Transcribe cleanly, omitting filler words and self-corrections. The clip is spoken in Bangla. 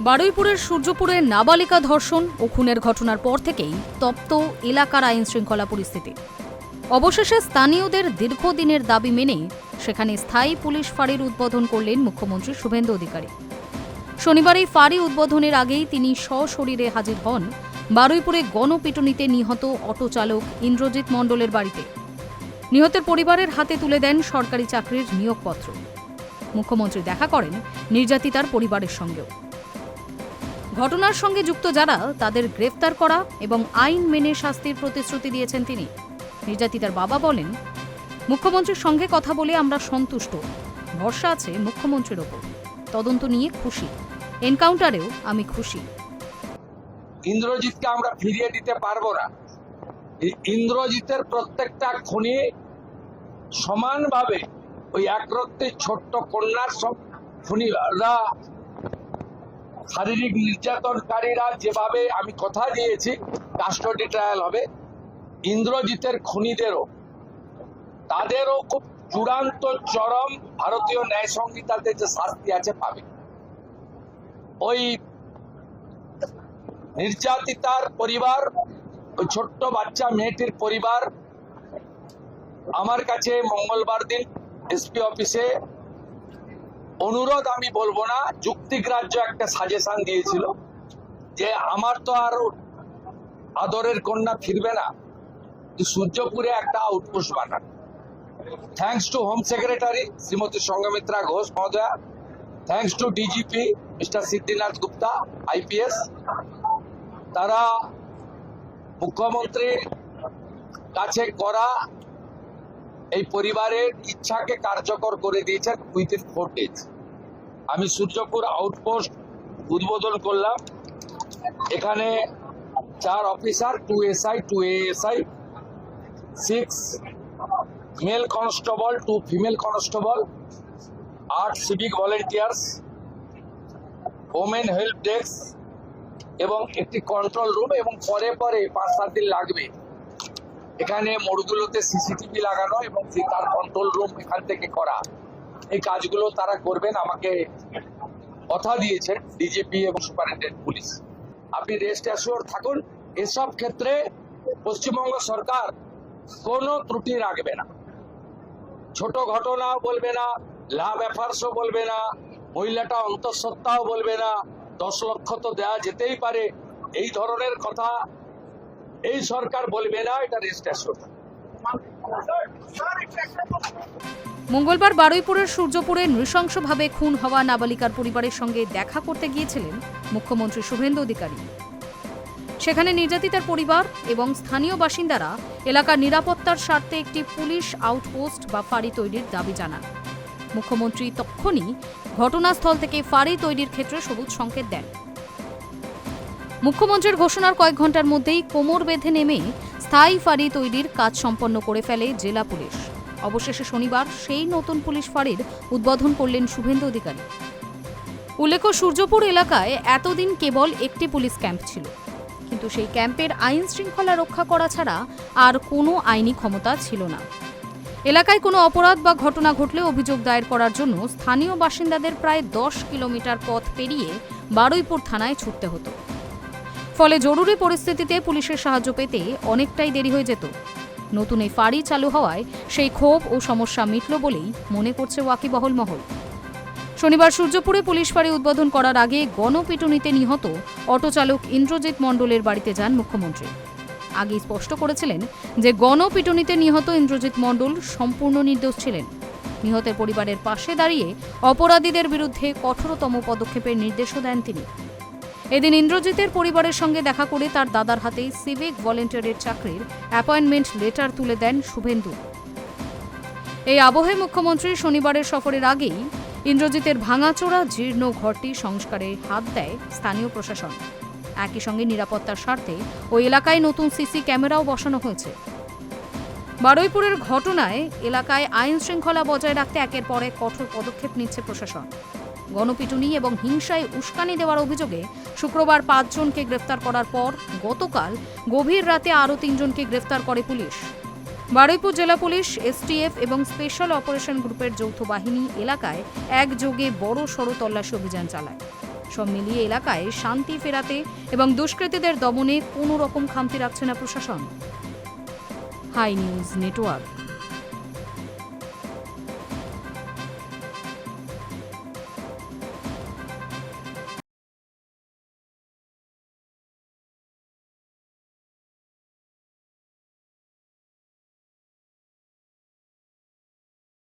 বারুইপুরের সূর্যপুরে নাবালিকা ধর্ষণ ও খুনের ঘটনার পর থেকেই তপ্ত এলাকার আইন শৃঙ্খলা পরিস্থিতি। অবশেষে স্থানীয়দের দীর্ঘদিনের দাবি মেনে সেখানে স্থায়ী পুলিশ ফাঁড়ির উদ্বোধন করলেন মুখ্যমন্ত্রী শুভেন্দু অধিকারী। শনিবার এই ফাঁড়ি উদ্বোধনের আগেই তিনি সশরীরে হাজির হন বারুইপুরে গণপিটুনিতে নিহত অটো চালক ইন্দ্রজিৎ মণ্ডলের বাড়িতে। নিহতের পরিবারের হাতে তুলে দেন সরকারি চাকরির নিয়োগপত্র। মুখ্যমন্ত্রী দেখা করেন নির্যাতিতার পরিবারের সঙ্গেও। ঘটনার সঙ্গে যুক্ত যারা তাদের গ্রেফতার করা এবং আইন মেনে শাস্তির প্রতিশ্রুতি দিয়েছেন তিনি। নির্যাতিতার বাবা বলেন, মুখ্যমন্ত্রীর সঙ্গে কথা বলে আমরা সন্তুষ্ট, ভরসা আছে মুখ্যমন্ত্রীর ওপর, তদন্ত নিয়ে খুশি, এনকাউন্টারেও আমি খুশি। ইন্দ্রজিৎকে আমরা ফিরিয়ে দিতে পারবো না। ইন্দ্রজিতের প্রত্যেকটা খুনি সমানভাবে ওই একরত্তি ছোট্ট কন্যার সব খুনিরা, শারীরিক নির্যাতনকারীরা যেভাবে আমি কথা দিয়েছি কাস্টডি ট্রায়াল হবে, ইন্দ্রজিতের খুনিদেরও তাদেরও খুব চূড়ান্ত চরম ভারতীয় ন্যায় সংহিতাতে যে শাস্তি আছে পাবে। ওই নির্যাতিতার পরিবার, ওই ছোট্ট বাচ্চা মেয়েটির পরিবার আমার কাছে মঙ্গলবার দিন এসপি অফিসে অনুরোধ, আমি বলবো না, যুক্তিগ্রাহ্য একটা সাজেশন দিয়েছিল যে আমার তো আর আদরের কন্যা ফিরবে না, সূর্যপুরে একটা আউটপোস্ট বানান। Thanks to home secretary Shrimati Sanghamitra Ghosh মহোদয়া, thanks to DGP mister Siddhinath Gupta IPS, তারা মুখ্যমন্ত্রীর কাছে করা এই পরিবারের ইচ্ছাকে কার্যকর করে দিয়েছেন উইথিন 4 days। আমি সূর্যপুর আউটপোস্ট উদ্বোধন করলাম। এখানে 4 officer, 2 SI, 2 ASI, 6 mail constable, 2 female constable, 8 civic volunteers, women help desk এবং একটি কন্ট্রোল রুম, এবং পরে 5-7 দিন লাগবে এখানে মোড়গুলোতে সিসিটিভি লাগানো এবং তার কন্ট্রোল রুম এখান থেকে করা। এই কাজগুলো তারা করবেন, আমাকে কথা দিয়েছেন ডিজিপি এবং সুপারিনটেন্ডেন্ট পুলিশ। আপনি রেস্ট অ্যাসিওর থাকুন, এসব ক্ষেত্রে পশ্চিমবঙ্গ সরকার কোনো ত্রুটি রাখবে না। ছোট ঘটনাও বলবে না, লাভ অ্যাফার্সও বলবে না, মহিলাটা অন্তঃসত্ত্বাও বলবে না, 10 লক্ষ তো দেওয়া যেতেই পারে, এই ধরনের কথা এই সরকার বলবে না। এটা রেস্ট অ্যাসিওর। মঙ্গলবার বারুইপুরের সূর্যপুরে নৃশংসভাবে খুন হওয়া নাবালিকার পরিবারের সঙ্গে দেখা করতে গিয়েছিলেন মুখ্যমন্ত্রী শুভেন্দু অধিকারী। সেখানে নির্যাতিতার পরিবার এবং স্থানীয় বাসিন্দারা এলাকার নিরাপত্তার স্বার্থে একটি পুলিশ আউটপোস্ট বা ফাঁড়ি তৈরির দাবি জানান। মুখ্যমন্ত্রী তক্ষুনি ঘটনাস্থল থেকে ফাঁড়ি তৈরির ক্ষেত্রে সবুজ সংকেত দেন। মুখ্যমন্ত্রীর ঘোষণার কয়েক ঘন্টার মধ্যেই কোমর বেঁধে নেমে স্থায়ী ফাঁড়ি তৈরির কাজ সম্পন্ন করে ফেলে জেলা পুলিশ। অবশেষে শনিবার সেই নতুন পুলিশ ফাঁড়ির উদ্বোধন করলেন শুভেন্দু অধিকারী। উল্লেখ্য, সূর্যপুর এলাকায় এতদিন কেবল একটি পুলিশ ক্যাম্প ছিল, কিন্তু সেই ক্যাম্পের আইন শৃঙ্খলা রক্ষা করা ছাড়া আর কোনো আইনি ক্ষমতা ছিল না। এলাকায় কোনো অপরাধ বা ঘটনা ঘটলে অভিযোগ দায়ের করার জন্য স্থানীয় বাসিন্দাদের প্রায় 10 কিলোমিটার পথ পেরিয়ে বারুইপুর থানায় ছুটতে হতো। ফলে জরুরি পরিস্থিতিতে পুলিশের সাহায্য পেতে অনেকটাই দেরি হয়ে যেত। নতুন এই ফাঁড়ি চালু হওয়ায় সেই ক্ষোভ ও সমস্যা মিটল বলেই মনে করছে ওয়াকিবহল মহল। শনিবার সূর্যপুরে পুলিশ ফাঁড়ি উদ্বোধন করার আগে গণপিটুনিতে নিহত অটো চালক ইন্দ্রজিৎ মণ্ডলের বাড়িতে যান মুখ্যমন্ত্রী। আগেই স্পষ্ট করেছিলেন যে গণপিটুনিতে নিহত ইন্দ্রজিৎ মণ্ডল সম্পূর্ণ নির্দোষ ছিলেন। নিহতের পরিবারের পাশে দাঁড়িয়ে অপরাধীদের বিরুদ্ধে কঠোরতম পদক্ষেপের নির্দেশও দেন তিনি। এদিন ইন্দ্রজিতের পরিবারের সঙ্গে দেখা করে তার দাদার হাতে সিভিক ভলেন্টিয়ারের চাকরির অ্যাপয়েন্টমেন্ট লেটার তুলে দেন শুভেন্দু। এই আবহে মুখ্যমন্ত্রী শনিবারের সফরের আগেই ইন্দ্রজিতের ভাঙাচোরা জীর্ণ ঘরটি সংস্কারে হাত দেয় স্থানীয় প্রশাসন। একই সঙ্গে নিরাপত্তার স্বার্থে ওই এলাকায় নতুন সিসি ক্যামেরাও বসানো হয়েছে। বারুইপুরের ঘটনায় এলাকায় আইন শৃঙ্খলা বজায় রাখতে একের পর এক কঠোর পদক্ষেপ নিচ্ছে প্রশাসন। গণপিটুনি এবং হিংসায় উস্কানি দেওয়ার অভিযোগে শুক্রবার 5 জনকে গ্রেফতার করার পর গতকাল গভীর রাতে আরও 3 জনকে গ্রেফতার করে পুলিশ। বারুইপুর জেলা পুলিশ, এসটিএফ এবং স্পেশাল অপারেশন গ্রুপের যৌথ বাহিনী এলাকায় একযোগে বড় সড় তল্লাশি অভিযান চালায়। সব মিলিয়ে এলাকায় শান্তি ফেরাতে এবং দুষ্কৃতীদের দমনে কোনো রকম খামতি রাখছে না প্রশাসন। Hi news network.